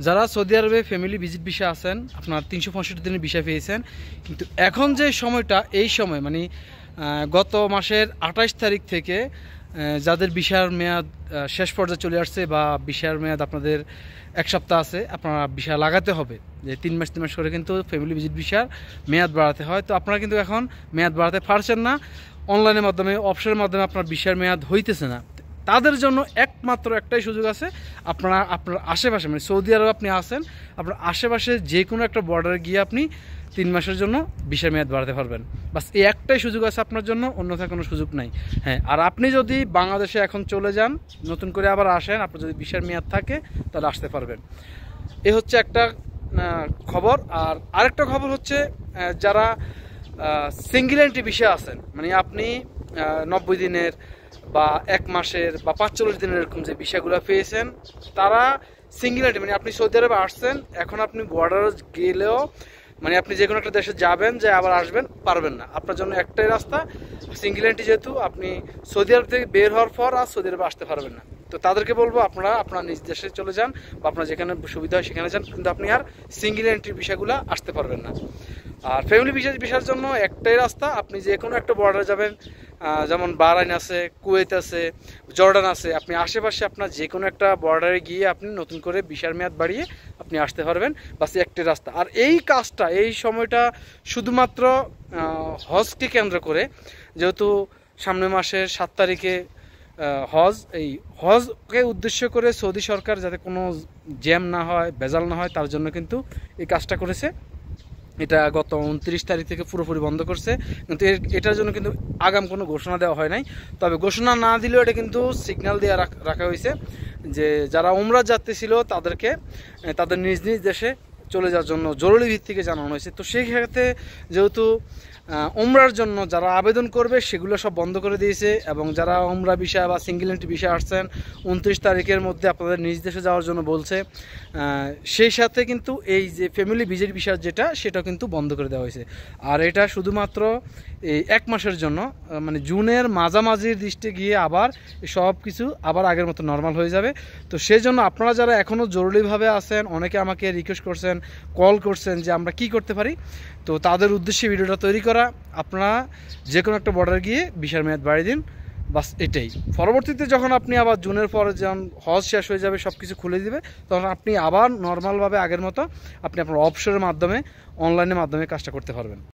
যারা সৌদি আরবে family visit visa আছেন, আপনার ৩৬৫ দিনের ভিসা পেয়েছেন, কিন্তু এখন যে সময়টা, এই সময় মানে গত মাসের ২৮ তারিখ থেকে যাদের ভিসার মেয়াদ শেষ পর্যায়ে চলে আসছে বা ভিসার মেয়াদ আপনাদের এক সপ্তাহ আছে, আপনারা ভিসা লাগাতে হবে। যে ৩ মাস করে কিন্তু ফ্যামিলি ভিজিট ভিসার মেয়াদ বাড়াতে হয়। তো আপনারা কিন্তু এখন মেয়াদ বাড়াতে পারছেন না, অনলাইনের মাধ্যমে অপশনের মাধ্যমে আপনার ভিসার মেয়াদ হইতেছে না। তাদের জন্য একমাত্র একটাই সুযোগ আছে, আপনার আশেপাশে মানে সৌদি আরব আপনি আছেন, আপনার আশেপাশে যে কোনো একটা বর্ডারে গিয়ে আপনি ৩ মাসের জন্য ভিসার মেয়াদ বাড়াতে পারবেন। বাস এই একটাই সুযোগ আছে আপনার জন্য, অন্যথা কোনো সুযোগ নাই। হ্যাঁ, আর আপনি যদি বাংলাদেশে এখন চলে যান, নতুন করে আবার আসেন, আপনার যদি ভিসার মেয়াদ থাকে তাহলে আসতে পারবেন। এ হচ্ছে একটা খবর। আর আরেকটা খবর হচ্ছে, যারা সিঙ্গেল এন্ট্রি ভিসা আছেন, মানে আপনি ৯০ দিনের বা ১ মাসের বা ৪৫ দিনের এরকম যে ভিসাগুলো পেয়েছেন, তারা সিঙ্গেল এন্ট্রি মানে আপনি সৌদি আরবে আসছেন, এখন আপনি বর্ডারে গেলেও মানে আপনি যে কোনো একটা দেশে যাবেন, যে আবার আসবেন, পারবেন না। আপনার জন্য একটাই রাস্তা, সিঙ্গেল এন্ট্রি, যেহেতু আপনি সৌদি আরব থেকে বের হওয়ার পর আর সৌদি আরবে আসতে পারবেন না। তো তাদেরকে বলবো আপনারা আপনার নিজ দেশে চলে যান বা আপনার যেখানে সুবিধা হয় সেখানে যান, কিন্তু আপনি আর সিঙ্গেল এন্ট্রি ভিসাগুলো আসতে পারবেন না। আর ফ্যামিলি ভিসার জন্য একটাই রাস্তা, আপনি যে কোনো একটা বর্ডারে যাবেন, যেমন বাহরাইন আছে, কুয়েত আছে, জর্ডান আছে, আপনি আশেপাশে আপনার যে কোনো একটা বর্ডারে গিয়ে আপনি নতুন করে ভিসার মেয়াদ বাড়িয়ে আপনি আসতে পারবেন। বাস একটাই রাস্তা। আর এই কাজটা, এই সময়টা শুধুমাত্র হজকে কেন্দ্র করে, যেহেতু সামনের মাসের ৭ তারিখে হজ, এই হজকে উদ্দেশ্য করে সৌদি সরকার যাতে কোনো জ্যাম না হয়, ভেজাল না হয়, তার জন্য কিন্তু এই কাজটা করেছে। এটা গত ২৯ তারিখ থেকে পুরোপুরি বন্ধ করছে, কিন্তু এটার জন্য কিন্তু আগাম কোনো ঘোষণা দেওয়া হয় নাই। তবে ঘোষণা না দিলেও এটা কিন্তু সিগন্যাল দিয়ে রাখা হয়েছে যে যারা উমরা যাত্রী ছিল তাদেরকে তাদের নিজ নিজ দেশে চলে যাওয়ার জন্য জরুরি ভিত্তিকে জানানো হয়েছে। তো সেই ক্ষেত্রে যেহেতু উমরার জন্য যারা আবেদন করবে সেগুলো সব বন্ধ করে দিয়েছে, এবং যারা উমরা ভিসা বা সিঙ্গেল এন্ট্রি ভিসা আসছেন ২৯ তারিখের মধ্যে আপনাদের নিজ দেশে যাওয়ার জন্য বলছে। সেই সাথে কিন্তু এই যে ফ্যামিলি ভিজিট ভিসা যেটা, সেটা কিন্তু বন্ধ করে দেওয়া হয়েছে। আর এটা শুধুমাত্র এই ১ মাসের জন্য, মানে জুনের মাঝামাঝির দৃষ্টি গিয়ে আবার সব কিছু আবার আগের মতো নর্মাল হয়ে যাবে। তো সেই জন্য আপনারা যারা এখনও জরুরিভাবে আছেন, অনেকে আমাকে রিকোয়েস্ট করছেন, কল করছেন যে আমরা কি করতে পারি, তো তাদের উদ্দেশ্যে ভিডিওটা তৈরি করা। আপনারা যে কোনো একটা বর্ডার গিয়ে ভিসার মেয়াদ বাড়িয়ে দিন, বাস এটাই। পরবর্তীতে যখন আপনি আবার জুনের পরে যখন হজ শেষ হয়ে যাবে, সব কিছু খুলে দিবে, তখন আপনি আবার নর্মালভাবে আগের মতো আপনি আপনার অফশোরের মাধ্যমে, অনলাইনের মাধ্যমে কাজটা করতে পারবেন।